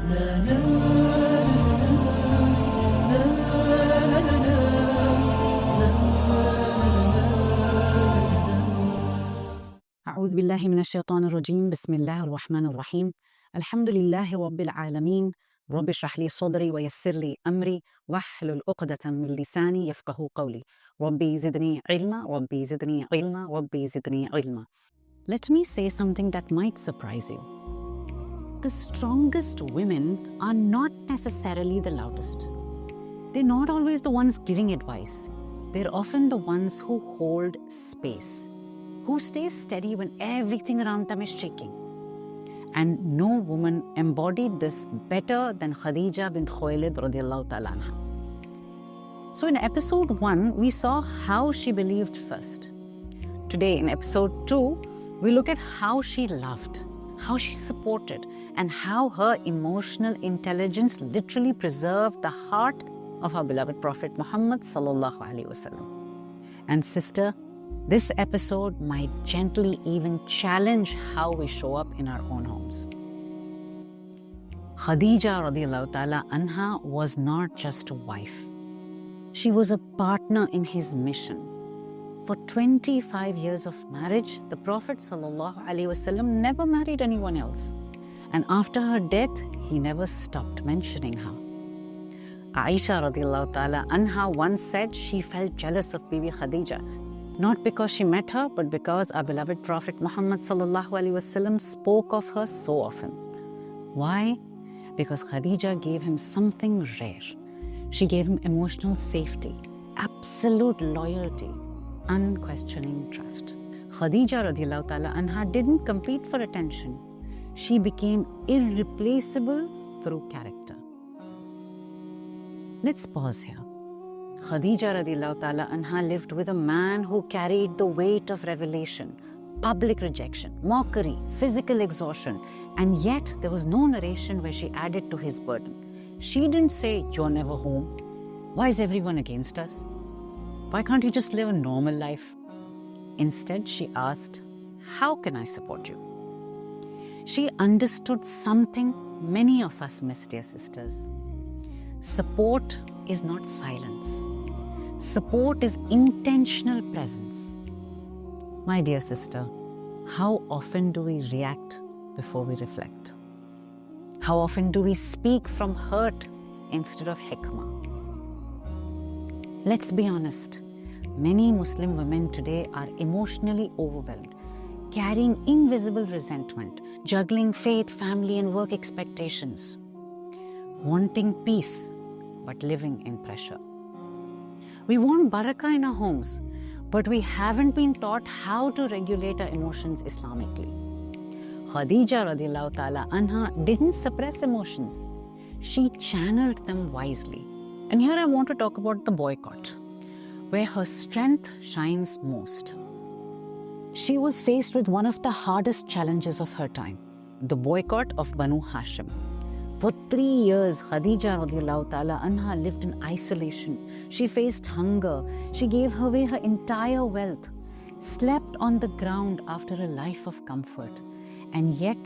أعوذ بالله من الشيطان الرجيم. بسم الله الرحمن الرحيم. الحمد لله رب العالمين. رب اشرح لي صدري ويسر لي أمري واحلل عقدة من لساني يفقه قولي. ربي زدني علما ربي زدني علما ربي زدني علما. Let me say something that might surprise you. The strongest women are not necessarily the loudest. They're not always the ones giving advice. They're often the ones who hold space, who stays steady when everything around them is shaking. And no woman embodied this better than Khadijah bint Khuwaylid radiallahu ta'ala anha. So in episode 1, we saw how she believed first. Today in episode 2, we look at how she loved, how she supported, and how her emotional intelligence literally preserved the heart of our beloved Prophet Muhammad sallallahu alaihi wasallam. And sister, this episode might gently even challenge how we show up in our own homes. Khadijah radiallahu ta'ala anha was not just a wife. She was a partner in his mission. For 25 years of marriage, the Prophet sallallahu alaihi wasallam never married anyone else. And after her death, he never stopped mentioning her. Aisha radiallahu ta'ala anha once said she felt jealous of Bibi Khadijah, not because she met her, but because our beloved Prophet Muhammad sallallahu alaihi wasallam spoke of her so often. Why? Because Khadijah gave him something rare. She gave him emotional safety, absolute loyalty, unquestioning trust. Khadijah radiallahu ta'ala anha didn't compete for attention. She became irreplaceable through character. Let's pause here. Khadijah radiallahu ta'ala anha lived with a man who carried the weight of revelation, public rejection, mockery, physical exhaustion, and yet there was no narration where she added to his burden. She didn't say, "You're never home. Why is everyone against us? Why can't you just live a normal life?" Instead, she asked, "How can I support you?" She understood something many of us miss, dear sisters. Support is not silence. Support is intentional presence. My dear sister, how often do we react before we reflect? How often do we speak from hurt instead of hikmah? Let's be honest. Many Muslim women today are emotionally overwhelmed, carrying invisible resentment, juggling faith, family, and work expectations, wanting peace, but living in pressure. We want barakah in our homes, but we haven't been taught how to regulate our emotions Islamically. Khadijah radiallahu ta'ala anha didn't suppress emotions. She channeled them wisely. And here I want to talk about the boycott, where her strength shines most. She was faced with one of the hardest challenges of her time, the boycott of Banu Hashim. For 3 years, Khadijah radiallahu ta'ala anha lived in isolation. She faced hunger. She gave away her entire wealth, slept on the ground after a life of comfort. And yet,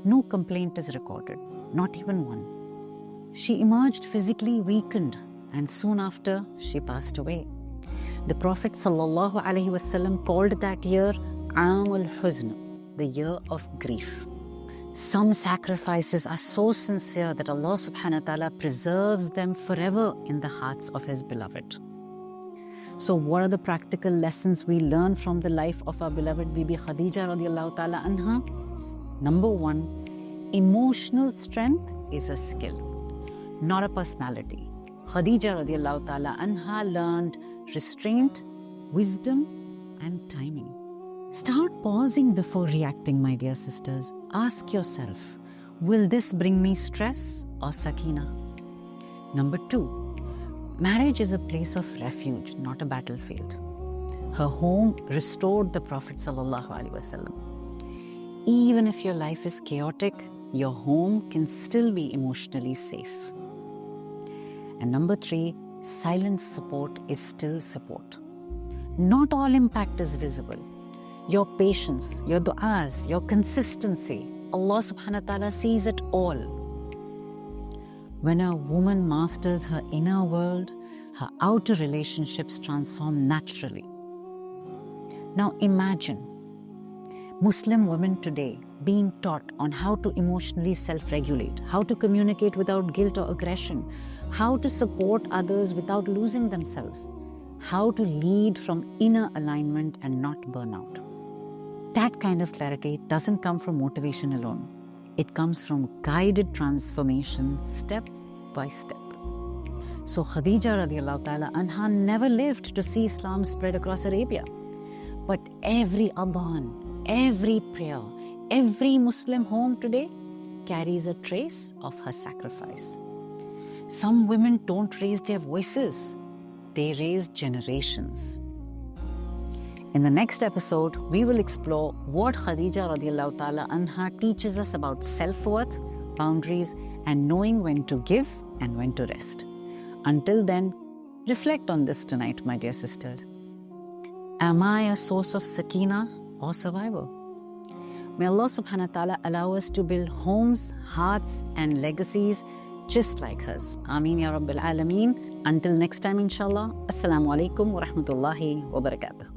no complaint is recorded, not even one. She emerged physically weakened, and soon after, she passed away. The Prophet sallallahu alaihi wasallam called that year Aam al-Huzn, the year of grief. Some sacrifices are so sincere that Allah subhanahu wa ta'ala preserves them forever in the hearts of His beloved. So what are the practical lessons we learn from the life of our beloved Bibi Khadijah radiallahu ta'ala anha? Number 1, emotional strength is a skill, not a personality. Khadijah radiallahu ta'ala anha learned restraint, wisdom, and timing. Start pausing before reacting, my dear sisters. Ask yourself, will this bring me stress or sakina? Number 2, marriage is a place of refuge, not a battlefield. Her home restored the Prophet sallallahu alaihi wasallam. Even if your life is chaotic, your home can still be emotionally safe. And number 3, silent support is still support. Not all impact is visible. Your patience, your du'as, your consistency, Allah subhanahu wa ta'ala sees it all. When a woman masters her inner world, her outer relationships transform naturally. Now imagine Muslim women today being taught on how to emotionally self-regulate, how to communicate without guilt or aggression, how to support others without losing themselves, how to lead from inner alignment and not burnout. That kind of clarity doesn't come from motivation alone. It comes from guided transformation step by step. So Khadijah radiallahu ta'ala anha never lived to see Islam spread across Arabia. But every adhan, every prayer, every Muslim home today carries a trace of her sacrifice. Some women don't raise their voices, they raise generations. In the next episode, we will explore what Khadijah radiallahu ta'ala anha teaches us about self-worth, boundaries, and knowing when to give and when to rest. Until then, reflect on this tonight, my dear sisters. Am I a source of sakina or survival? May Allah subhanahu wa ta'ala allow us to build homes, hearts, and legacies just like hers. Ameen ya Rabbil Alameen. Until next time, inshallah. Assalamu alaikum wa rahmatullahi wa barakatuh.